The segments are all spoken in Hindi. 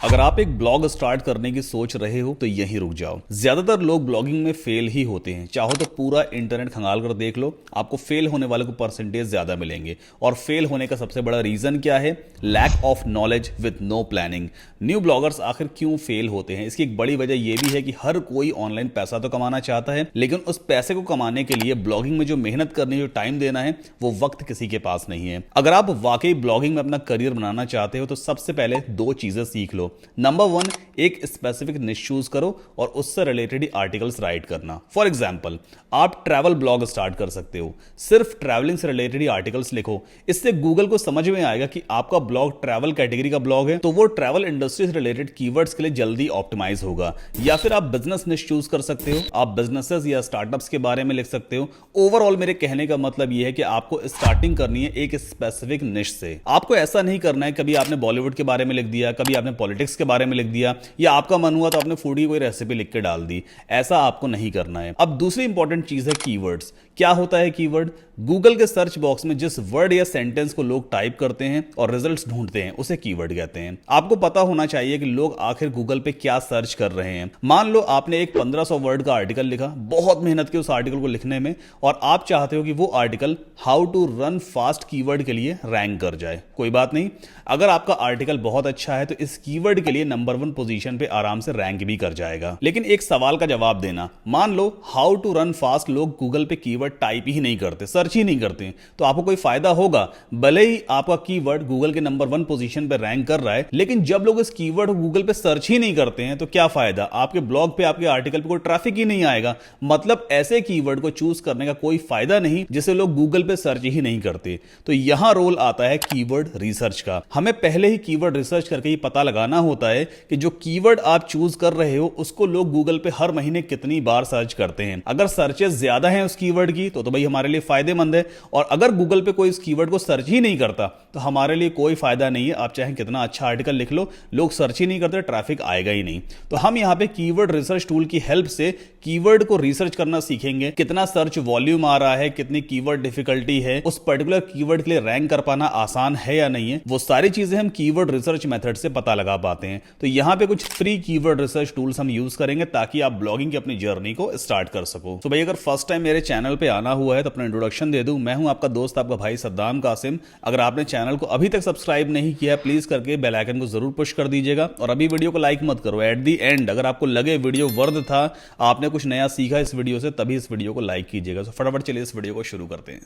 अगर आप एक ब्लॉग स्टार्ट करने की सोच रहे हो तो यहीं रुक जाओ। ज्यादातर लोग ब्लॉगिंग में फेल ही होते हैं। चाहो तो पूरा इंटरनेट खंगाल कर देख लो, आपको फेल होने वाले को परसेंटेज ज्यादा मिलेंगे। और फेल होने का सबसे बड़ा रीजन क्या है? Lack of knowledge with no planning. New bloggers आखिर क्यों फेल होते हैं? इसकी एक बड़ी वजह यह भी है कि हर कोई ऑनलाइन पैसा तो कमाना चाहता है, लेकिन उस पैसे को कमाने के लिए ब्लॉगिंग में जो मेहनत करनी है, जो टाइम देना है, वो वक्त किसी के पास नहीं है। अगर आप वाकई ब्लॉगिंग में अपना करियर बनाना चाहते हो तो सबसे पहले दो चीजें सीख लो। नंबर वन, एक स्पेसिफिक निश चूज करो और उससे रिलेटेड आर्टिकल्स राइट करना। फॉर एग्जाम्पल, आप ट्रैवल ब्लॉग स्टार्ट कर सकते हो। सिर्फ ट्रैवलिंग से रिलेटेड आर्टिकल्स लिखो। इससे गूगल को समझ में आएगा कि आपका ब्लॉग ट्रैवल कैटेगरी का ब्लॉग है, तो वो ट्रैवल इंडस्ट्री से रिलेटेड कीवर्ड्स के लिए जल्दी ऑप्टिमाइज होगा। या फिर आप बिजनेस निश चूज कर सकते हो। आप बिजनेसेस या स्टार्टअप्स के बारे में लिख सकते हो। ओवरऑल मेरे कहने का मतलब यह है कि आपको स्टार्टिंग करनी है एक स्पेसिफिक निश से। आपको ऐसा नहीं करना है कभी आपने बॉलीवुड के बारे में लिख दिया, कभी आपने पॉलिटिक्स के बारे में लिख दिया, या आपका मन हुआ तो आपने फूड की कोई रेसिपी लिख के डाल दी। ऐसा आपको नहीं करना है। अब दूसरी इंपॉर्टेंट चीज है कीवर्ड्स। क्या होता है कीवर्ड? गूगल के सर्च बॉक्स में जिस वर्ड या सेंटेंस को लोग टाइप करते हैं और रिजल्ट्स ढूंढते हैं, उसे कीवर्ड कहते हैं। आपको पता होना चाहिए कि लोग आखिर गूगल पे क्या सर्च कर रहे हैं। मान लो आपने एक 1500 वर्ड का आर्टिकल लिखा, बहुत मेहनत की उस आर्टिकल को लिखने में, और आप चाहते हो कि वो article how to run fast keyword के लिए रैंक कर जाए। कोई बात नहीं, अगर आपका आर्टिकल बहुत अच्छा है तो इस कीवर्ड के लिए नंबर 1 पोजीशन पे आराम से रैंक भी कर जाएगा। लेकिन एक सवाल का जवाब देना, मान लो हाउ टू रन फास्ट लोग गूगल पे कीवर्ड टाइप ही नहीं करते, सर्च ही नहीं करते, तो आपको कोई फायदा होगा? भले ही आपका कीवर्ड गूगल के नंबर 1 पोजीशन पे रैंक कर रहा है, लेकिन जब लोग इस कीवर्ड को गूगल पे सर्च ही नहीं करते हैं तो क्या फायदा? आपके ब्लॉग पे, आपके आर्टिकल पे कोई ट्रैफिक ही नहीं आएगा। मतलब ऐसे कीवर्ड को चूज करने का कोई फायदा नहीं जिसे लोग गूगल पे सर्च ही नहीं करते। तो यहां रोल आता है कीवर्ड रिसर्च का। हमें पहले ही कीवर्ड रिसर्च करके ही पता लगाना होता है कि जो कीवर्ड आप चूज कर रहे हो उसको लोग गूगल पे हर महीने कितनी बार सर्च करते हैं। अगर सर्चेस ज्यादा हैं उस कीवर्ड की तो भाई हमारे लिए फायदेमंद है, और अगर गूगल पे कोई इस कीवर्ड को सर्च ही नहीं करता तो हमारे लिए कोई फायदा नहीं है। आप चाहे कितना अच्छा आर्टिकल लिख लो, लोग सर्च ही नहीं करते, ट्रैफिक आएगा ही नहीं। तो हम यहां पे कीवर्ड रिसर्च टूल की हेल्प से कीवर्ड को रिसर्च करना सीखेंगे। कितना सर्च वॉल्यूम आ रहा है, कितनी कीवर्ड डिफिकल्टी है, उस पर्टिकुलर कीवर्ड के लिए रैंक कर पाना आसान है या नहीं है, वो सारी चीजें हम कीवर्ड रिसर्च मेथड से पता लगा पाते हैं। तो यहां पे कुछ फ्री कीवर्ड रिसर्च टूल्स हम यूज करेंगे ताकि आप ब्लॉगिंग की अपनी जर्नी को स्टार्ट कर सको। तो भाई अगर फर्स्ट टाइम मेरे चैनल पे आना हुआ है तो अपना इंट्रोडक्शन दे दूं। मैं हूं आपका दोस्त, आपका भाई सद्दाम कासिम। अगर आपने चैनल को अभी तक सब्सक्राइब नहीं किया, प्लीज करके बेल आइकन को जरूर पुश कर दीजिएगा। और अभी वीडियो को लाइक मत करो, एट दी एंड अगर आपको लगे वीडियो वर्थ था, आपने कुछ नया सीखा इस वीडियो से, तभी इस वीडियो को लाइक कीजिएगा। तो फटाफट चलिए इस वीडियो को शुरू करते हैं।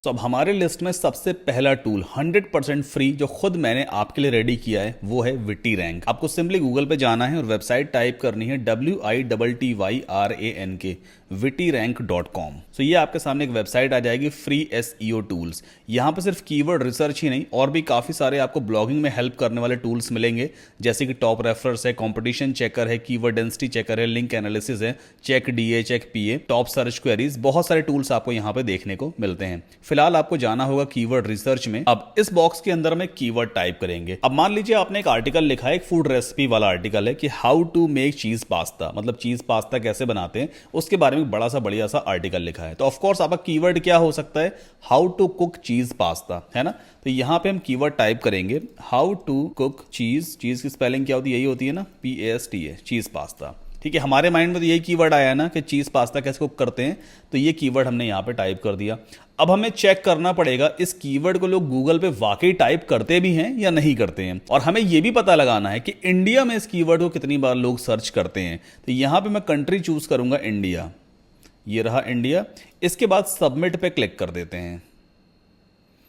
तो अब हमारे लिस्ट में सबसे पहला टूल 100% फ्री जो खुद मैंने आपके लिए रेडी किया है वो है विटी रैंक। आपको सिंपली गूगल पे जाना है और वेबसाइट टाइप करनी है WITTYRANK wittyrank.com। तो ये आपके सामने एक वेबसाइट आ जाएगी, फ्री SEO टूल्स। यहाँ पे सिर्फ कीवर्ड रिसर्च ही नहीं और भी काफी सारे आपको ब्लॉगिंग में हेल्प करने वाले टूल्स मिलेंगे, जैसे कि टॉप रेफरर्स है, कंपटीशन चेकर है, कीवर्ड डेंसिटी चेकर है, लिंक एनालिसिस है, check DA, check PA, top search queries, बहुत सारे टूल्स आपको यहाँ पे देखने को मिलते हैं। फिलहाल आपको जाना होगा कीवर्ड रिसर्च में। अब इस बॉक्स के अंदर में कीवर्ड टाइप करेंगे। अब मान लीजिए आपने एक आर्टिकल लिखा है, एक फूड रेसिपी वाला आर्टिकल है कि हाउ टू मेक चीज पास्ता, मतलब चीज पास्ता कैसे बनाते हैं उसके बारे में बड़ा सा बढ़िया सा आर्टिकल लिखा है। तो ऑफ कोर्स आपका कीवर्ड क्या हो सकता है? हाउ टू कुक चीज पास्ता, है ना? तो यहां पे हम कीवर्ड टाइप करेंगे हाउ टू कुक चीज। चीज की स्पेलिंग क्या होती है? यही होती है ना, PASTA, चीज पास्ता। ठीक है, हमारे माइंड में तो यही कीवर्ड आया ना कि चीज पास्ता कैसे कुक करते हैं, तो ये कीवर्ड हमने यहां पे टाइप कर दिया। अब हमें चेक करना पड़ेगा इस कीवर्ड को लोग गूगल पे वाकई टाइप करते भी हैं या नहीं करते हैं, और हमें यह भी पता लगाना है कि इंडिया में इस कीवर्ड को कितनी बार लोग सर्च करते हैं। तो यहां पे मैं कंट्री चूज करूंगा इंडिया, ये रहा इंडिया। इसके बाद सबमिट पे क्लिक कर देते हैं।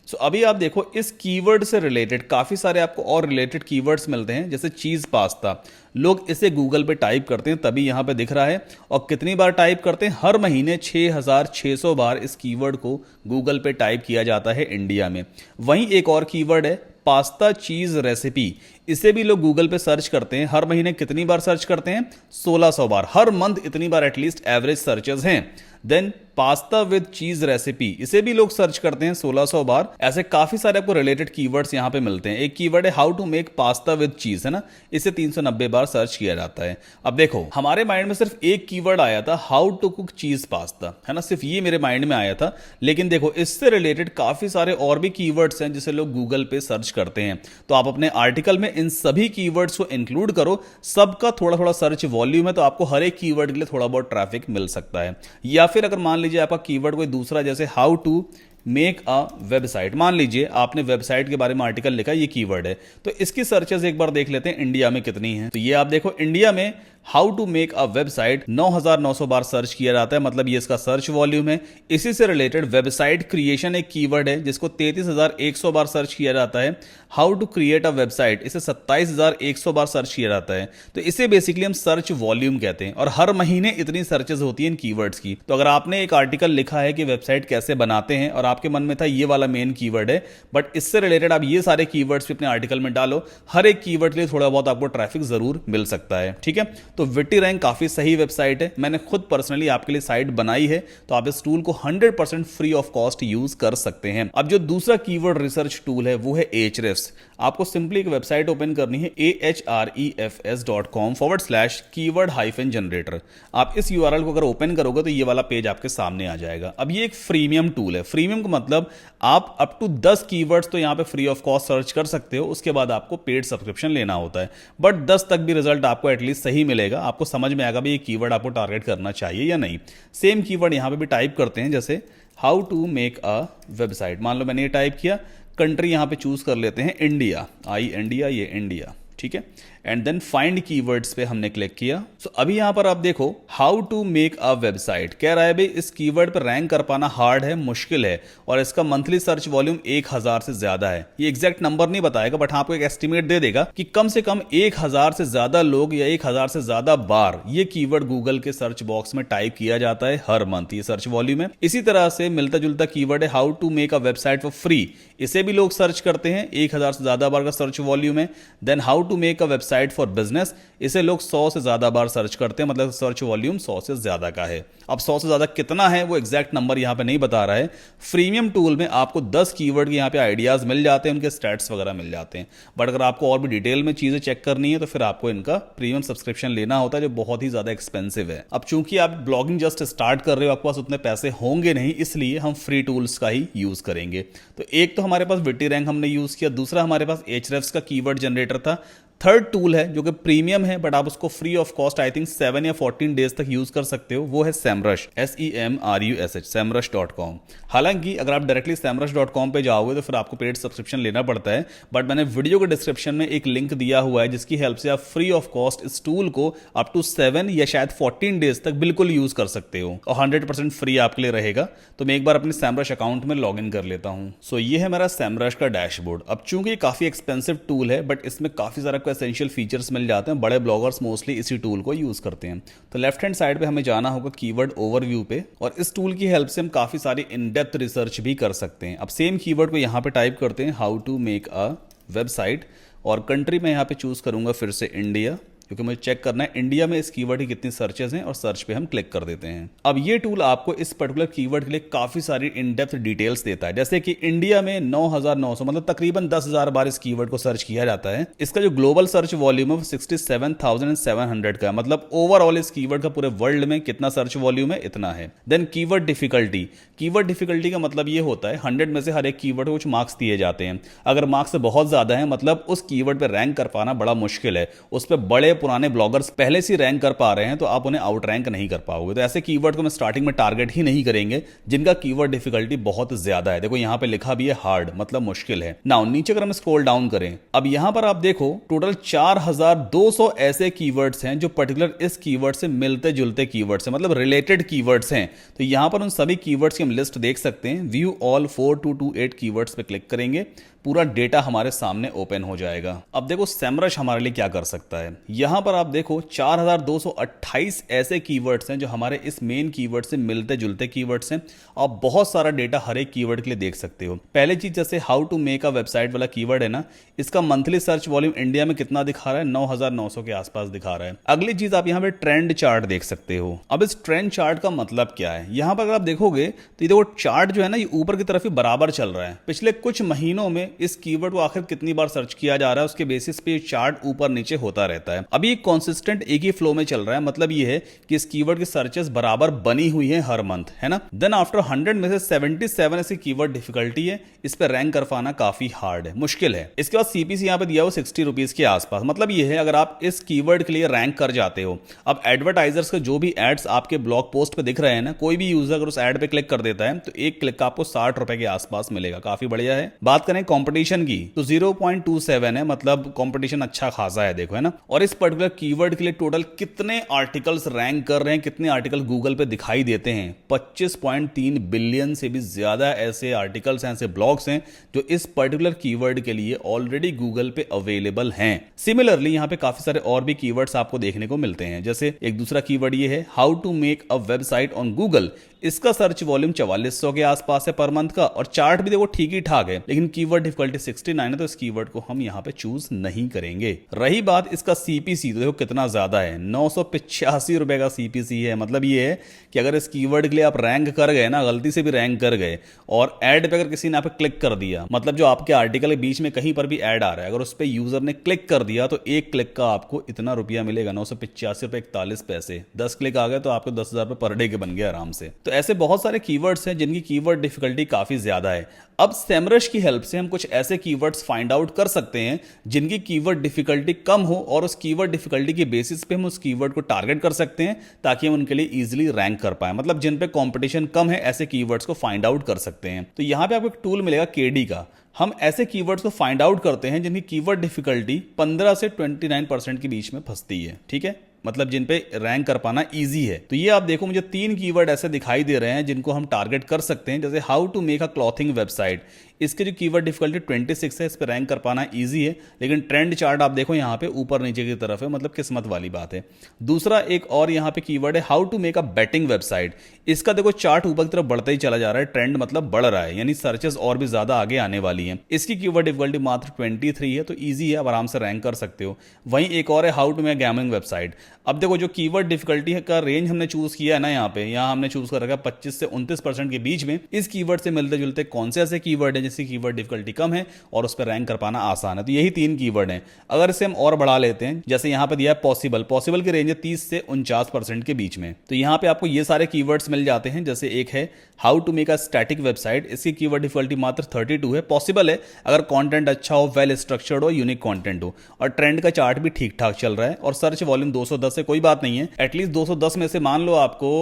सो अभी आप देखो इस कीवर्ड से रिलेटेड काफी सारे आपको और रिलेटेड कीवर्ड्स मिलते हैं, जैसे चीज पास्ता। लोग इसे गूगल पे टाइप करते हैं तभी यहां पे दिख रहा है, और कितनी बार टाइप करते हैं? हर महीने 6600 बार इस कीवर्ड को गूगल पे टाइप किया जाता है इंडिया में। वहीं एक और कीवर्ड है पास्ता चीज रेसिपी। इसे भी लोग गूगल पे सर्च करते हैं। हर महीने कितनी बार सर्च करते हैं? 1600 बार। हर मंथ इतनी बार एटलीस्ट एवरेज सर्चेस हैं। देन पास्ता विद चीज रेसिपी, इसे भी लोग सर्च करते हैं 1600 बार। ऐसे काफी सारे आपको रिलेटेड कीवर्ड्स यहां पे मिलते हैं। एक कीवर्ड है how to make pasta with cheese, है ना, इसे 390 बार सर्च किया जाता है। अब देखो हमारे माइंड में सिर्फ एक कीवर्ड आया था, हाउ टू कुक चीज पास्ता, है ना, सिर्फ ये मेरे माइंड में आया था। लेकिन देखो इससे रिलेटेड काफी सारे और भी कीवर्ड्स हैं जिसे लोग गूगल पे सर्च करते हैं। तो आप अपने आर्टिकल में इन सभी कीवर्ड्स को इंक्लूड करो, सबका थोड़ा थोड़ा सर्च वॉल्यूम है, तो आपको हर एक कीवर्ड के लिए थोड़ा बहुत ट्रैफिक मिल सकता है। या फिर अगर मान लीजिए आपका कीवर्ड कोई दूसरा, जैसे how to make a website, मान लीजिए आपने वेबसाइट के बारे में आर्टिकल लिखा, ये कीवर्ड है, तो इसकी सर्चेस एक बार देख लेते हैं इंडिया में कितनी है। तो ये आप देखो इंडिया में how to make a website 9900 बार सर्च किया जाता है, मतलब ये इसका सर्च वॉल्यूम है। इसी से रिलेटेड वेबसाइट क्रिएशन एक कीवर्ड है जिसको 33100 बार सर्च किया जाता है। How to create a website, इसे 27100 बार सर्च किया जाता है। तो इसे बेसिकली हम सर्च वॉल्यूम कहते हैं, और हर महीने इतनी सर्चेस होती हैं इन कीवर्ड्स की। तो अगर आपने एक आर्टिकल लिखा है कि वेबसाइट कैसे बनाते हैं और आपके मन में था ये वाला मेन कीवर्ड है, बट इससे रिलेटेड आप ये सारे कीवर्ड्स भी अपने आर्टिकल में डालो, हर एक कीवर्ड के लिए थोड़ा बहुत आपको ट्रैफिक जरूर मिल सकता है। ठीक है, तो विटी रैंक काफी सही वेबसाइट है, मैंने खुद पर्सनली आपके लिए साइट बनाई है, तो आप इस टूल को 100% फ्री ऑफ कॉस्ट यूज कर सकते हैं। अब जो दूसरा कीवर्ड रिसर्च टूल है वो है Ahrefs। आपको सिंपली एक वेबसाइट ओपन करनी है ahrefs.com/keyword-generator। आप इस URL को अगर ओपन करोगे तो ये वाला पेज आपके सामने आ जाएगा। अब ये एक फ्रीमियम टूल है। फ्रीमियम का मतलब आप अप टू 10 कीवर्ड्स तो यहां पे फ्री ऑफ कॉस्ट सर्च कर सकते हो, उसके बाद आपको पेड सब्सक्रिप्शन लेना होता है, बट 10 तक भी रिजल्ट आपको एटलीस्ट सही मिलेगा। आपको समझ में आएगा भी ये कीवर्ड आपको टारगेट करना चाहिए या नहीं। सेम कीवर्ड यहां पे भी टाइप करते हैं, जैसे how to make a website, मान लो मैंने ये टाइप किया, कंट्री यहां पे चूज कर लेते हैं इंडिया, इंडिया, ये इंडिया, ठीक है, एंड देन फाइंड कीवर्ड्स पे हमने क्लिक किया। सो अभी यहां पर आप देखो how to make a website कह रहा है भाई इस कीवर्ड पर रैंक कर पाना हार्ड है, मुश्किल है, और इसका मंथली सर्च वॉल्यूम 1000 से ज्यादा है। ये एग्जैक्ट नंबर नहीं बताएगा, बट आपको एक एस्टिमेट दे देगा कि कम से कम 1000 से ज्यादा लोग या 1000 से ज्यादा बार ये कीवर्ड गूगल के सर्च बॉक्स में टाइप किया जाता है हर मंथ, ये सर्च वॉल्यूम है। इसी तरह से मिलता जुलता कीवर्ड है how to make a website for free, इसे भी लोग सर्च करते हैं, 1000 से ज्यादा बार का सर्च वॉल्यूम है। Then how to make a website for business, इसे लोग 100 से ज्यादा बार सर्च करते हैं, मतलब सर्च वॉल्यूम 100 से ज्यादा का है। अब 100 से ज्यादा कितना है वो एग्जैक्ट नंबर यहां पे नहीं बता रहा है। फ्रीमियम टूल में आपको 10 कीवर्ड के यहां पे आइडियाज मिल जाते हैं, उनके स्टैट्स वगैरह मिल जाते हैं, बट अगर आपको और भी डिटेल में चीजें चेक करनी है तो फिर आपको इनका प्रीमियम सब्सक्रिप्शन लेना होता है, जो बहुत ही ज्यादा एक्सपेंसिव है। अब चूंकि आप ब्लॉगिंग जस्ट स्टार्ट कर रहे हो, आपके पास उतने पैसे होंगे नहीं, इसलिए हम फ्री टूल्स का ही यूज करेंगे। तो एक तो हमारे पास विटी रैंक हमने यूज किया, दूसरा हमारे पास Ahrefs का कीवर्ड जनरेटर था। थर्ड टूल है जो कि प्रीमियम है, बट आप उसको free of cost I think 7 या 14 डेज तक यूज कर सकते हो, वो है SEMrush, SEMrush, semrush.com। हालांकि अगर आप डायरेक्टली semrush.com पे जाओगे तो फिर आपको पेड सब्सक्रिप्शन लेना पड़ता है, बट मैंने वीडियो के डिस्क्रिप्शन में एक लिंक दिया हुआ है जिसकी हेल्प से आप फ्री ऑफ कॉस्ट इस टूल को अप टू 7 या शायद 14 डेज तक बिल्कुल यूज कर सकते हो, और 100% फ्री आपके लिए रहेगा। तो मैं एक बार अपने SEMrush अकाउंट में लॉग इन कर लेता हूं। सो ये है मेरा SEMrush का डैशबोर्ड। अब चूंकि काफी एक्सपेंसिव टूल है, बट इसमें काफी सारा एसेंशियल फीचर्स मिल जाते हैं, बड़े ब्लॉगर्स मोस्टली इसी टूल को यूज करते हैं। तो लेफ्ट हैंड साइड पे हमें जाना होगा कीवर्ड ओवरव्यू पे, और इस टूल की हेल्प से हम काफी सारी इन डेप्थ रिसर्च भी कर सकते हैं। अब सेम कीवर्ड को यहां पे टाइप करते हैं how to make a website, और कंट्री में यहां पे चूज करूंगा फिर से इंडिया, क्योंकि मुझे चेक करना है इंडिया में इस कीवर्ड की कितनी सर्चेस हैं, और सर्च पे हम क्लिक कर देते हैं। अब ये टूल आपको इस पर्टिकुलर कीवर्ड के लिए काफी सारी इन डेप्थ डिटेल्स देता है, जैसे कि इंडिया में 9900 मतलब तकरीबन 10,000 बार इस कीवर्ड को सर्च किया जाता है। इसका जो ग्लोबल सर्च वॉल्यूम है 67,700 का, मतलब ओवरऑल इस कीवर्ड का पूरे वर्ल्ड में कितना सर्च वॉल्यूम है, इतना है। Then keyword difficulty, keyword difficulty का मतलब ये होता है 100 में से हर एक कीवर्ड को कुछ मार्क्स दिए जाते हैं। अगर मार्क्स बहुत ज्यादा है मतलब उस कीवर्ड पे रैंक कर पाना बड़ा मुश्किल है, उस पर बड़े पुराने ब्लॉगर्स पहले से रैंक कर पा रहे हैं, तो आप उन्हें आउट रैंक नहीं कर पाओगे। तो ऐसे कीवर्ड को मैं स्टार्टिंग में टारगेट ही नहीं करेंगे जिनका कीवर्ड डिफिकल्टी बहुत ज्यादा है। देखो यहां पे लिखा भी है हार्ड, मतलब मुश्किल है। नाउ नीचे अगर हम स्क्रॉल डाउन करें, अब यहां पर आप देखो टोटल 4200 ऐसे कीवर्ड्स हैं जो पर्टिकुलर इस कीवर्ड से मिलते जुलते कीवर्ड्स हैं, मतलब रिलेटेड कीवर्ड्स हैं। तो यहां पर उन सभी कीवर्ड्स की हम लिस्ट देख सकते हैं। व्यू ऑल 4228 कीवर्ड्स पे क्लिक करेंगे, पूरा डेटा हमारे सामने ओपन हो जाएगा। अब देखो SEMrush हमारे लिए क्या कर सकता है। यहां यहां पर आप देखो 4228 ऐसे कीवर्ड्स हैं जो हमारे इस मेन कीवर्ड से मिलते जुलते कीवर्ड्स हैं। आप बहुत सारा डेटा हर एक कीवर्ड के लिए देख सकते हो। पहले चीज जैसे how to make a website वाला कीवर्ड है ना, इसका मंथली सर्च वॉल्यूम इंडिया में कितना दिखा रहा है, 9900 के आसपास दिखा रहा है। अगली चीज आप यहां पे ट्रेंड चार्ट देख सकते हो। अब इस ट्रेंड चार्ट का मतलब क्या है, यहां पर अगर आप देखोगे तो ये देखो चार्ट जो है ना, ये ऊपर की तरफ ही बराबर चल रहा है। पिछले कुछ महीनों में इस कीवर्ड को आखिर कितनी बार सर्च किया जा रहा है, उसके बेसिस पे चार्ट ऊपर नीचे होता रहता है। अभी एक कॉन्सिस्टेंट एक ही फ्लो में चल रहा है। मतलब ये है कि इस कीवर्ड की सर्चेस बराबर बनी हुई है हर मंथ, है ना। देन आफ्टर 100 में से 77 ऐसी कीवर्ड डिफिकल्टी है, इस पे रैंक कर पाना काफी हार्ड है, मुश्किल है। इसके बाद सीपीसी यहां पे दिया हो 60 रुपीज के आसपास। मतलब ये है अगर आप इस कीवर्ड के लिए रैंक कर जाते हो, अब एडवर्टाइजर्स के जो भी एड्स आपके ब्लॉग पोस्ट पे दिख रहे हैं ना, कोई भी यूजर अगर उस एड पे क्लिक कर देता है तो एक क्लिक का आपको 60 रुपए के आसपास मिलेगा, काफी बढ़िया है। बात करें कंपटीशन की तो 0.27 है, मतलब कंपटीशन अच्छा खासा है, देखो है ना। और इस पर्टिकुलर कीवर्ड के लिए टोटल कितने आर्टिकल्स रैंक कर रहे हैं, कितने आर्टिकल गूगल पे दिखाई देते हैं, 25.3 बिलियन से भी ज्यादा ऐसे आर्टिकल्स हैं, ऐसे ब्लॉग्स हैं जो इस पर्टिकुलर कीवर्ड के लिए ऑलरेडी गूगल पे अवेलेबल हैं। सिमिलरली यहां पे काफी सारे और भी कीवर्ड्स आपको देखने को मिलते हैं। जैसे एक दूसरा कीवर्ड ये है how to make a website on Google. इसका सर्च वॉल्यूम 4400 के आसपास है पर मंथ का, और चार्ट भी देखो ठीक ही ठाक है, लेकिन कीवर्ड डिफिकल्टी 69 है, तो इस कीवर्ड को हम यहां पे चूज नहीं करेंगे। रही बात इसका सीपीसी, तो देखो कितना ज्यादा है, 985 रुपए का सीपीसी है। मतलब ये है कि अगर इस कीवर्ड के लिए आप रैंक कर गए ना, गलती से भी रैंक कर गए, और एड पे अगर किसी ने आप क्लिक कर दिया, मतलब जो आपके आर्टिकल के बीच में कहीं पर भी एड आ रहा है, अगर उस पर यूजर ने क्लिक कर दिया तो एक क्लिक का आपको इतना रुपया मिलेगा, 985 रुपए 41 पैसे। 10 क्लिक आ गए तो आपको 10,000 रुपए पर डे के बन गए आराम से। तो ऐसे बहुत सारे कीवर्ड्स हैं जिनकी कीवर्ड डिफिकल्टी काफी ज्यादा है। अब सेमरश की हेल्प से हम कुछ ऐसे कीवर्ड्स फाइंड आउट कर सकते हैं जिनकी कीवर्ड डिफिकल्टी कम हो, और उस कीवर्ड डिफिकल्टी के बेसिस पे हम उस कीवर्ड को टारगेट कर सकते हैं ताकि हम उनके लिए इजीली रैंक कर पाए। मतलब जिन पे कंपटीशन कम है, ऐसे कीवर्ड्स को फाइंड आउट कर सकते हैं। तो यहां पे आपको एक टूल मिलेगा केडी का। हम ऐसे कीवर्ड्स को फाइंड आउट करते हैं जिनकी कीवर्ड डिफिकल्टी 15 से 29% के बीच में फंसती है, ठीक है, मतलब जिन पे रैंक कर पाना इजी है। तो ये आप देखो मुझे 3 कीवर्ड ऐसे दिखाई दे रहे हैं जिनको हम टारगेट कर सकते हैं। जैसे how to make a clothing website, इसके जो कीवर्ड डिफिकल्टी 26 है, इस पे रैंक कर पाना इजी है, लेकिन ट्रेंड चार्ट आप देखो यहाँ पे ऊपर नीचे की तरफ है, मतलब किस्मत वाली बात है। दूसरा एक और यहाँ पे कीवर्ड है how to make a betting website. इसका देखो चार्ट ऊपर की तरफ बढ़ता ही चला जा रहा है, ट्रेंड मतलब बढ़ रहा है, यानी सर्चेस और भी ज्यादा आगे आने वाली हैं। इसकी कीवर्ड डिफिकल्टी मात्र 23 है, तो ईजी है, आप आराम से रैंक कर सकते हो। वहीं एक और है how to make gambling website. अब देखो जो कीवर्ड डिफिकल्टी का रेंज हमने चूज किया है ना, यहाँ हमने चूज कर रखा है 25 से 29% के बीच में। इस कीवर्ड से मिलते जुलते कौन से ऐसे कीवर्ड है जिसकी कीवर्ड डिफिकल्टी कम है और उस पर रैंक कर पाना आसान है, तो यही 3 कीवर्ड हैं। अगर इसे हम और बढ़ा लेते हैं, जैसे यहाँ पे दिया है पॉसिबल की रेंज है 30 से 49% के बीच में, तो यहाँ पे आपको ये सारे कीवर्ड्स मिल जाते हैं। जैसे एक है how to make a static website, इसकी कीवर्ड डिफिकल्टी मात्र 32 है। पॉसिबल है अगर कंटेंट अच्छा हो, वेल स्ट्रक्चर्ड हो, यूनिक कंटेंट हो, और ट्रेंड का चार्ट भी ठीक ठाक चल रहा है, और सर्च वॉल्यूम 210 है, कोई बात नहीं है। एटलीस्ट 210 में से मान लो आपको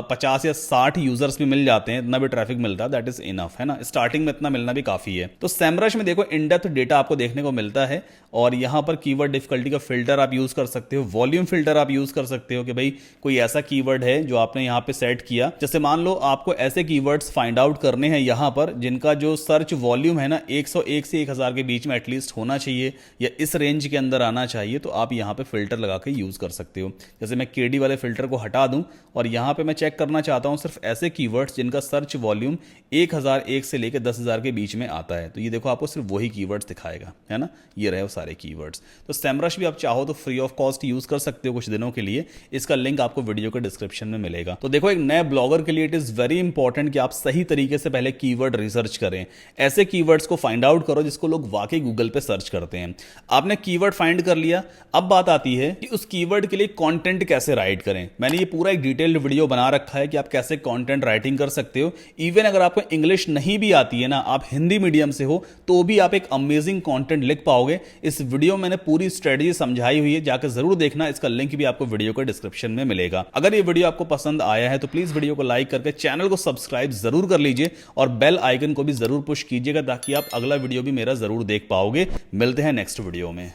50 या 60 यूजर्स भी मिल जाते हैं, इतना भी ट्रैफिक मिलता है, दैट इज इनफ, है ना। स्टार्टिंग में इतना मिलना भी काफी है। तो सेमरश में देखो इन डेप्थ डेटा आपको देखने को मिलता है, और यहां पर कीवर्ड डिफिकल्टी का फिल्टर आप यूज कर सकते हो, वॉल्यूम फिल्टर आप यूज कर सकते हो कि भाई कोई ऐसा कीवर्ड है जो आपने यहां पे सेट किया। जैसे मान लो आपको ऐसे कीवर्ड्स फाइंड आउट करने हैं यहां पर जिनका जो सर्च वॉल्यूम है ना 101 से 1000 के बीच में एटलीस्ट होना चाहिए, या इस रेंज के अंदर आना चाहिए, तो आप यहां पे फिल्टर लगा के यूज कर सकते हो। जैसे मैं केडी वाले फिल्टर को हटा दूं और यहां पे मैं चेक करना चाहता हूं सिर्फ ऐसे कीवर्ड्स जिनका सर्च वॉल्यूम 1001 से लेकर 10,000 के बीच में आता है, तो ये देखो आपको सिर्फ वही कीवर्ड्स दिखाएगा, है ना। ये रहे वो सारे कीवर्ड्स। तो सेमरश भी आप चाहो तो फ्री ऑफ कॉस्ट यूज कर सकते हो कुछ दिनों के लिए, इसका लिंक आपको वीडियो के डिस्क्रिप्शन में मिलेगा। तो देखो एक नए ब्लॉगर के लिए इट इज वेरी इंपॉर्टेंट कि आप सही तरीके से पहले कीवर्ड रिसर्च करें, ऐसे कीवर्ड्स को फाइंड आउट करो जिसको लोग वाकई गूगल पे सर्च करते हैं। आपने कीवर्ड फाइंड कर लिया, अब बात आती है कि उस कीवर्ड के लिए कंटेंट कैसे राइट करें। मैंने ये पूरा एक डिटेल्ड वीडियो बना रखा है कि आप कैसे कंटेंट राइटिंग कर सकते हो। इवन अगर आपको इंग्लिश नहीं भी आती है ना, आप हिंदी मीडियम से हो, तो भी आप एक अमेजिंग कंटेंट लिख पाओगे। इस वीडियो में मैंने पूरी स्ट्रेटजी समझाई हुई है, जाकर जरूर देखना, इसका लिंक भी आपको वीडियो के डिस्क्रिप्शन में मिलेगा। अगर ये वीडियो आपको पसंद आया है तो प्लीज वीडियो को लाइक करके चैनल को सब्सक्राइब जरूर कर लीजिए, और बेल आइकन को भी जरूर पुश कीजिएगा ताकि आप अगला वीडियो भी मेरा जरूर देख पाओगे। मिलते हैं नेक्स्ट वीडियो में।